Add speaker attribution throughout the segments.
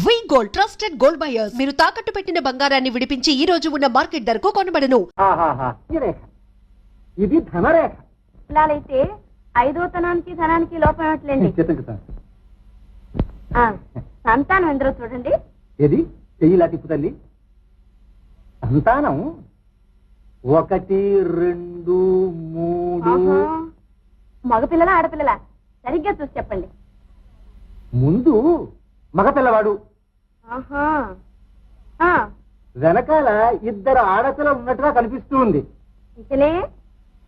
Speaker 1: వి gold trusted gold buyers. మీరు తాకట్టు పెట్టిన బంగారాన్ని విడిపించి ఈ రోజు ఉన్న మార్కెట్ ధరకు కొనబడను.
Speaker 2: ఇది ధనరేఖ.
Speaker 3: అయితే ఐదో ధనానికి లోపం ఏమిట్లేండి. సంతానం ఎందరో చూడండి.
Speaker 2: ఏది చెయ్యిలా తిప్పు తల్లి. సంతానం 1 2 3.
Speaker 3: మగపిల్లల ఆడపిల్లల సరిగ్గా చూసి చెప్పండి.
Speaker 2: ముందు మగపిల్లవాడు, వెనకాల 2 ఆడపిల్లలు ఉన్నట్టుగా కనిపిస్తూ ఉంది.
Speaker 3: ఇంకనే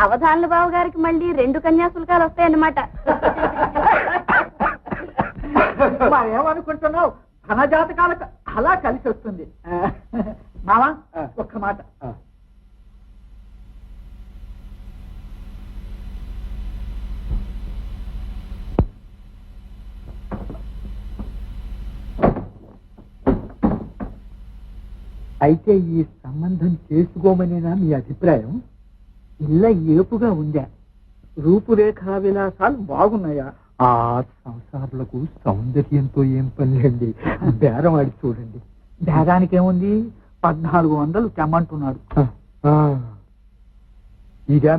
Speaker 3: అవధానుల బాబు గారికి మళ్ళీ 2 కన్యాశుల్కాలు వస్తాయన్నమాట.
Speaker 4: ఏమనుకుంటున్నావు? ధన జాతకాలకు అలా కలిసి వస్తుంది. మావా ఒక్క మాట. అయితే ఈ సంబంధం చేసుకోమనేనా మీ అభిప్రాయం? ఇళ్ళ ఏపుగా ఉందా? రూపురేఖా విలాసాలు బాగున్నాయా? ఆ సంసారాలకు సౌందర్యంతో ఏం పనిలేండి. బేరం ఆడి చూడండి. బేరానికి ఏముంది? 1400 తెమ్మంటున్నాడు. ఇదే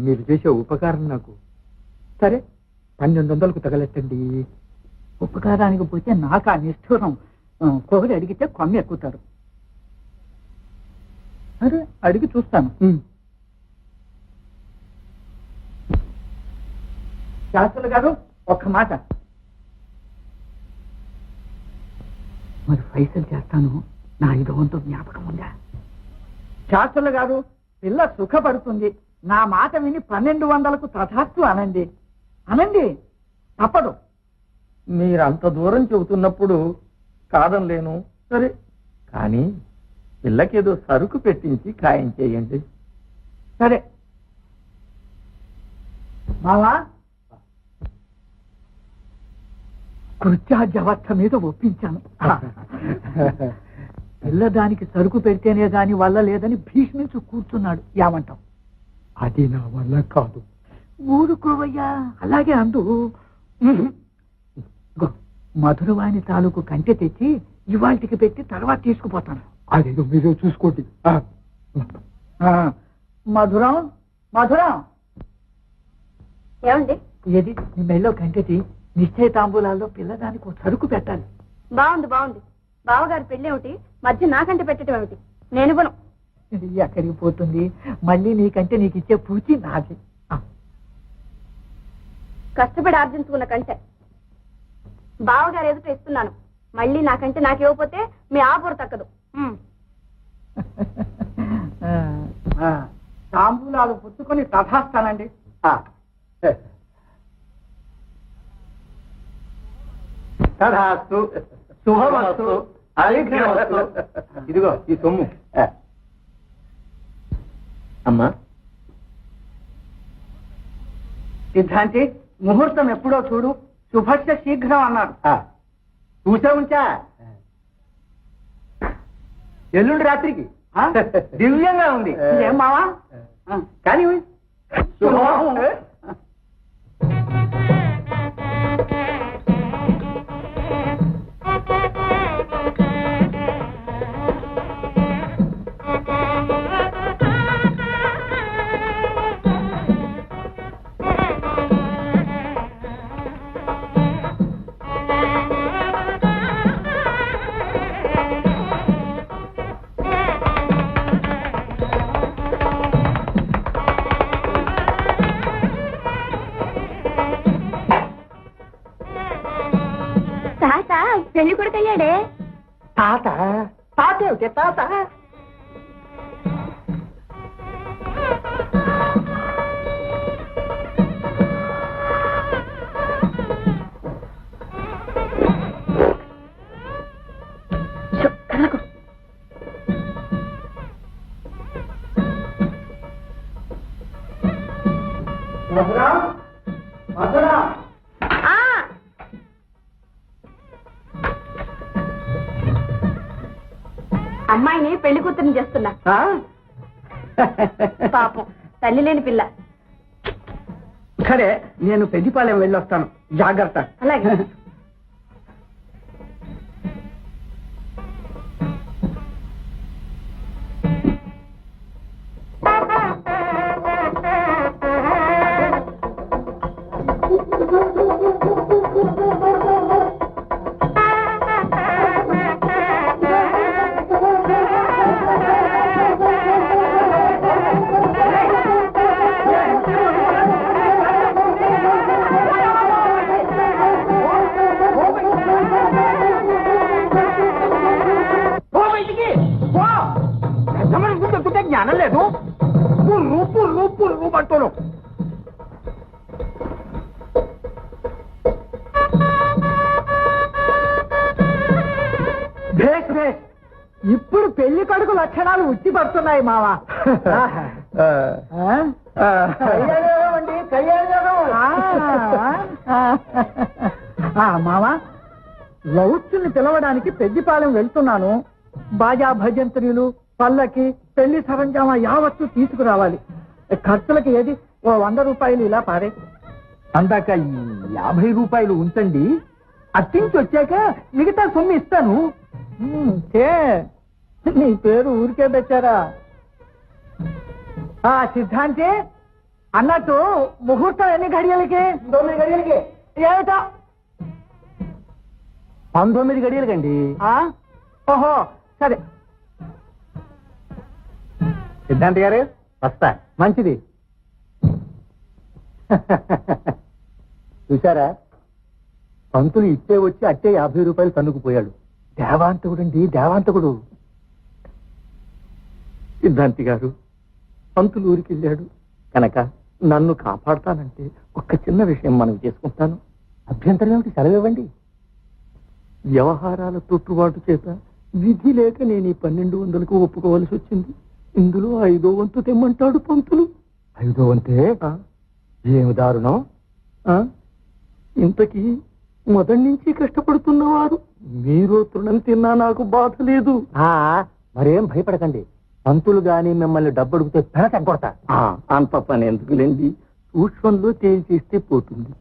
Speaker 4: మీరు చేసే ఉపకారం నాకు. సరే 1200కు తగలెట్టండి. ఉపకారానికి పోతే నాకు ఆ నిష్ఠూరం. కొగలు అడిగితే కొమ్మ ఎక్కుతారు. సరే అడిగి చూస్తాను. శాస్త్రులు గారు ఒక్క మాట. మరి పైసలు చేస్తాను. నా 500 జ్ఞాపకం ఉందా? శాస్త్రులు గారు పిల్ల సుఖపడుతుంది. నా మాట విని 1200కు తథాస్తు అనండి. అనండి, తప్పదు.
Speaker 5: మీరంత దూరం చెబుతున్నప్పుడు కాదనలేను. సరే, కానీ పిల్లకేదో సరుకు పెట్టించి ఖాయం చేయండి.
Speaker 4: సరే మావా, కృత్యాజవస్థ మీద ఒప్పించాను. పిల్లదానికి సరుకు పెడితేనే దాని వల్ల లేదని భీష్మించు కూర్చున్నాడు. ఏమంటాం? అది నా వల్ల కాదు. ఊరుకోవయ్యా, అలాగే అందు. మధురవాణి తాలూకు కంటె తెచ్చి ఇవాళకి పెట్టి తర్వాత తీసుకుపోతాను. అదేదో మీరు చూసుకోండి. మధురం, మధురం
Speaker 3: ఏమండి?
Speaker 4: ఏది నీ మెళ్ళో కంటెతి? నిశ్చయ తాంబూలాల్లో పిల్లదానికి సరుకు పెట్టాలి.
Speaker 3: బాగుంది బాగుంది. బావగారు పెళ్ళేమిటి, మధ్య నాకంటే పెట్టడం ఏమిటి? నేను కొను.
Speaker 4: ఎక్కడికి పోతుంది? మళ్ళీ నీకంటే నీకు ఇచ్చే పూచి నాది.
Speaker 3: కష్టపడి ఆర్జించుకున్న కంటే బావగారు ఎదుట ఇస్తున్నాను. మళ్ళీ నాకంటే నాకేవపోతే మీ ఆబోరు తక్కదు.
Speaker 4: తాంబూలాలు పుచ్చుకొని తథాస్తానండి.
Speaker 2: తథాస్తు, శుభమస్తు, అవిఘ్నమస్తు. ఇదిగో ఈ సొమ్ము.
Speaker 5: అమ్మా,
Speaker 4: సిద్ధాంతి, ముహూర్తం ఎప్పుడో చూడు. శుభస్య శీఘ్రం అన్నాడు.
Speaker 2: చూసా ఉంచా. ఎల్లుండి రాత్రికి దివ్యంగా ఉంది.
Speaker 4: ఏం మావా?
Speaker 2: కానీ
Speaker 3: పెళ్లి కొడుకయ్యాడే.
Speaker 4: తాత? తాత ఏమిటి తాత?
Speaker 2: మధురా, మధురా.
Speaker 3: అమ్మాయిని పెళ్లి కూతురిని చేస్తున్నా. పాపం తల్లి లేని పిల్ల.
Speaker 4: సరే, నేను పెద్దపాలెం వెళ్ళొస్తాను. జాగ్రత్త.
Speaker 3: అలాగే.
Speaker 5: అనలేదు పుర్రు పుర్రు పుర్రు అంటూను.
Speaker 4: భేష్ భేష్, ఇప్పుడు పెళ్లి కొడుకు లక్షణాలు ఉచ్చి పడుతున్నాయి మావా. మావా, లౌచ్చుని పిలవడానికి పెద్దిపాలెం వెళ్తున్నాను. బాజా భజంత్రులు, పల్లకి, పెళ్లి సరంజామా యావత్తు తీసుకురావాలి. ఖర్చులకి ఏది ఓ 100 రూపాయలు ఇలా పారే.
Speaker 5: అందాక ఈ 50 రూపాయలు ఉంచండి, అట్టించి వచ్చాక మిగతా సొమ్ము ఇస్తాను.
Speaker 4: నీ పేరు ఊరికే పెట్టారా? సిద్ధాంతి అన్నట్టు ముహూర్తం ఎన్ని గడియలకి?
Speaker 2: 9 గడియలకి.
Speaker 4: ఏమిటో
Speaker 2: 19 గడియలకండి.
Speaker 4: ఓహో సరే.
Speaker 2: సిద్ధాంత్ గారు వస్తా.
Speaker 4: మంచిది.
Speaker 2: చూసారా, పంతులు ఇచ్చే వచ్చి అట్టే 50 రూపాయలు తన్నుకుపోయాడు. దేవాంతకుడండి, దేవాంతకుడు.
Speaker 5: సిద్ధాంతి గారు, పంతులు ఊరికి వెళ్ళాడు కనుక నన్ను కాపాడతానంటే ఒక్క చిన్న విషయం మనం చేసుకుంటాను.
Speaker 2: అభ్యంతరం ఏమిటి? సెలవివ్వండి.
Speaker 5: వ్యవహారాల తొట్టుబాటు చేత విధి లేక నేను ఈ 1200కు ఒప్పుకోవలసి వచ్చింది. ఇందులో 5వ వంతు తెమ్మంటాడు పంతులు.
Speaker 2: 5వ వంతే? ఏమి దారుణం.
Speaker 5: ఇంతకీ మొదటి నుంచి కష్టపడుతున్నవారు మీరు తృణం తిన్నా నాకు బాధ లేదు.
Speaker 2: మరేం భయపడకండి. పంతులు గాని మిమ్మల్ని డబ్బు అడిగితే పెనక కొడతా.
Speaker 5: అంత పని ఎందుకులేండి, సూక్ష్మంలో తేల్చేస్తే పోతుంది.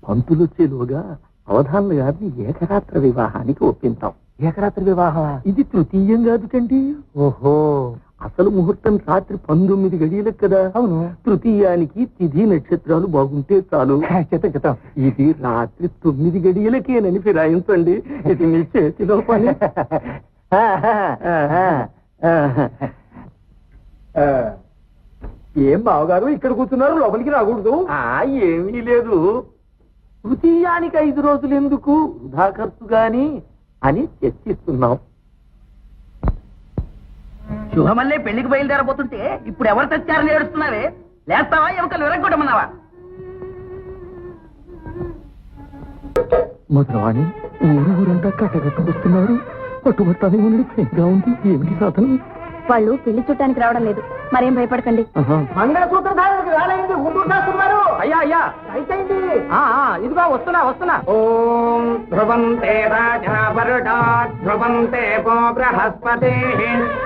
Speaker 5: పంతులు వచ్చేలోగా అవధానులు గారిని ఏకరాత్ర వివాహానికి ఒప్పింతాం.
Speaker 2: ఏకరాత్రి వివాహమా?
Speaker 5: ఇది తృతీయం కాదు కండి.
Speaker 2: ఓహో,
Speaker 5: అసలు ముహూర్తం రాత్రి 19 గడియలకు కదా.
Speaker 2: అవును.
Speaker 5: తృతీయానికి తిథి నక్షత్రాలు బాగుంటే చాలు.
Speaker 2: చిత్తం.
Speaker 5: ఇది రాత్రి 9 గడియలకేనని ఫిరాయించండి. ఇది మీ చేతిలో పని.
Speaker 2: ఏం బావగారు ఇక్కడ కూర్చున్నారు, లోపలికి రాకూడదు?
Speaker 5: ఏమీ లేదు, తృతీయానికి 5 రోజులు ఎందుకు వృధా ఖర్చు గాని అని చర్చిస్తున్నాం.
Speaker 6: శుభమల్లే పెళ్లికి బయలుదేరబోతుంటే ఇప్పుడు ఎవరు తెచ్చారని ఏడుస్తున్నావే? లేస్తావా ఎముకలు విరగొట్టమన్నావా?
Speaker 5: మధురవాణి, ఊరంతా కట్టగట్టుకొస్తున్నారు. పట్టుబట్టాలి ఉండి భయంగా ఉంది. ఏమిటి సాధనం?
Speaker 3: వాళ్ళు పెళ్లి చుట్టానికి రావడం లేదు, మరేం భయపడకండి.
Speaker 2: మంగళసూత్రధారులకు వేళైంది, ఉంటూ చేస్తున్నారు.
Speaker 5: అయ్యా అయ్యా,
Speaker 2: అయిపోయింది.
Speaker 5: ఇదిగో వస్తున్నా వస్తున్నా.
Speaker 6: ఓం ధ్రువంతే రాజా వరుడాత్ ధ్రువంతే పో బృహస్పతి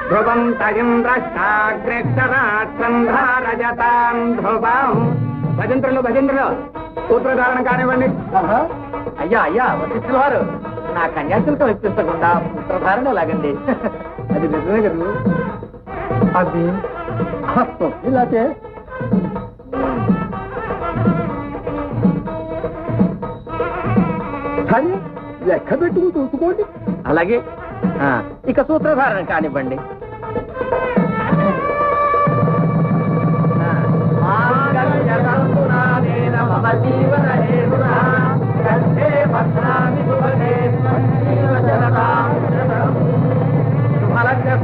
Speaker 6: ధ్రువంత ఇంద్రష్టాగ్రేక్షరాజతాం ధ్రువం. భజంత్రులు భజంత్రులు, సూత్రధారణ కానివ్వండి.
Speaker 5: అయ్యా అయ్యా, వశిష్ఠుల వారు, నా కన్యాశుల్కం ఇప్పించకుండా సూత్రధారణ లాగండి.
Speaker 2: అది నిజమే కదా.
Speaker 5: అది
Speaker 2: ఇలాగే లెక్క పెట్టుకు చూసుకోండి.
Speaker 5: అలాగే. ఇక సూత్రధారణ కానివ్వండి.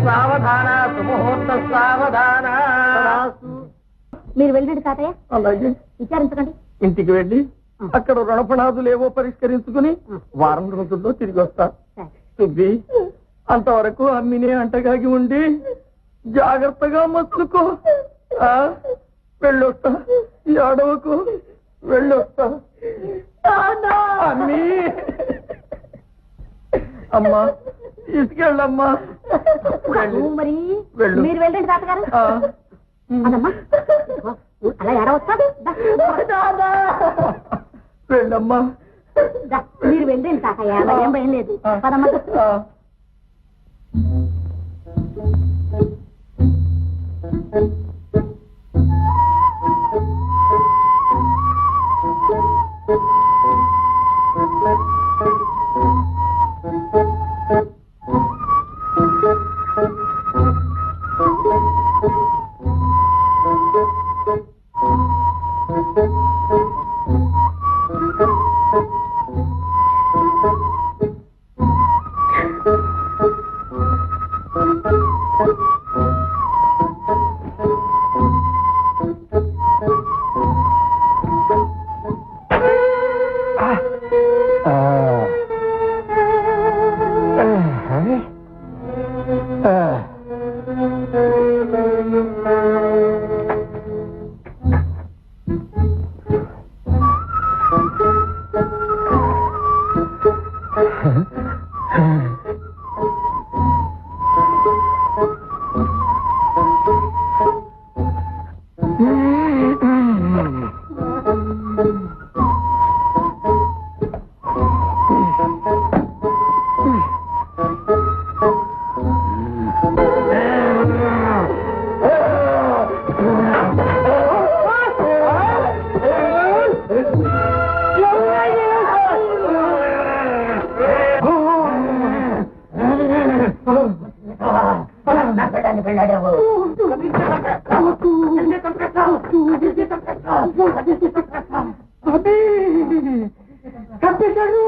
Speaker 5: సావధాన సుముహూర్త సావధాన.
Speaker 3: మీరు వెళ్ళండి తాతయ్య,
Speaker 5: అలాగే.
Speaker 3: విచారించకండి.
Speaker 5: ఇంటికి వెళ్ళి అక్కడ రుణపణాదులు ఏవో పరిష్కరించుకుని వారం రోజుల్లో తిరిగి వస్తా. సుబ్బి, అంతవరకు అమ్మినే అంటగాగి ఉండి జాగ్రత్తగా మసులుకో. వెళ్ళొస్తా, ఈ అడవకు వెళ్ళొస్తా. అమ్మీ, అమ్మా తీసుకెళ్ళమ్మా.
Speaker 3: మరి
Speaker 5: వెళ్ళు.
Speaker 3: మీరు వెళ్ళండి తాతగారు. అదమ్మా, అలా ఎడవచ్చా?
Speaker 5: వెళ్ళమ్మా.
Speaker 3: మీరు వెళ్ళండి తాతయ్య, ఏం భయం లేదు. పదమ్మా.
Speaker 5: పెళ్ళాడావు
Speaker 4: కప్పేశాడు.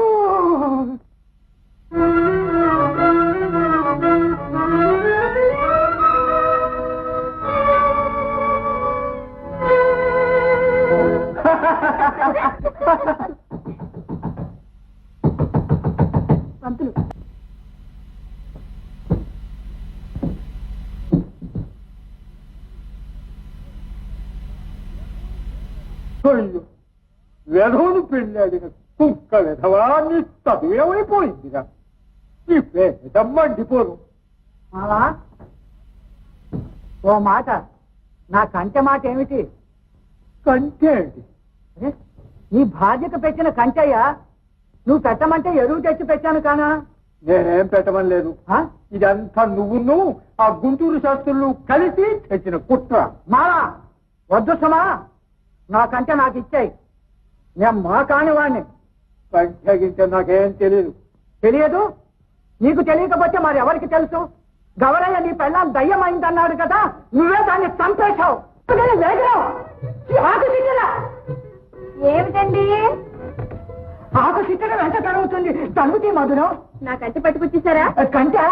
Speaker 3: పంతులు
Speaker 2: వెధవను పెళ్ళాడిన కుక్క వెధవాన్ని చదువేమైపోయిందిరా ఈ పేద మండిపోను.
Speaker 4: మావా ఓ మాట, నా కంచె మాట ఏమిటి?
Speaker 2: కంటే అండి
Speaker 4: అరే, నీ భార్యకు పెట్టిన కంచెయ్యా, నువ్వు పెట్టమంటే ఎరువు తెచ్చి పెట్టాను కానా?
Speaker 2: నేనేం పెట్టమని
Speaker 4: ఆ?
Speaker 2: ఇదంతా నువ్వును ఆ గుంటూరు శాస్త్రులు కలిసి తెచ్చిన కుట్ర.
Speaker 4: మావా వద్దు సుమా, నా కంచె నాకు ఇచ్చాయి. నేను మా కానివాణ్ణి.
Speaker 2: కంటే నాకేం తెలియదు.
Speaker 4: తెలియదు? నీకు తెలియకపోతే మరి ఎవరికి తెలుసు? గవరయ్య నీ పెళ్ళాం దయ్యమైందన్నాడు కదా, నువ్వే దాన్ని చంపేశావు. ఆకు తిట్టరా,
Speaker 3: ఏమిటండి
Speaker 4: ఆకు తిట్టడం ఎంత తరుగుతుంది? తరుగుతీ మధురం.
Speaker 3: నా కంటి పట్టుకొచ్చేసారా?
Speaker 4: కంచె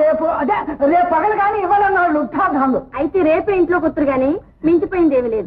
Speaker 4: రేపు రేపు పగలు కానీ ఇవ్వాలన్నాడు ఉత్సాహాలు.
Speaker 3: అయితే రేపే ఇంట్లో కుతురు గాని మించిపోయింది ఏమి లేదు.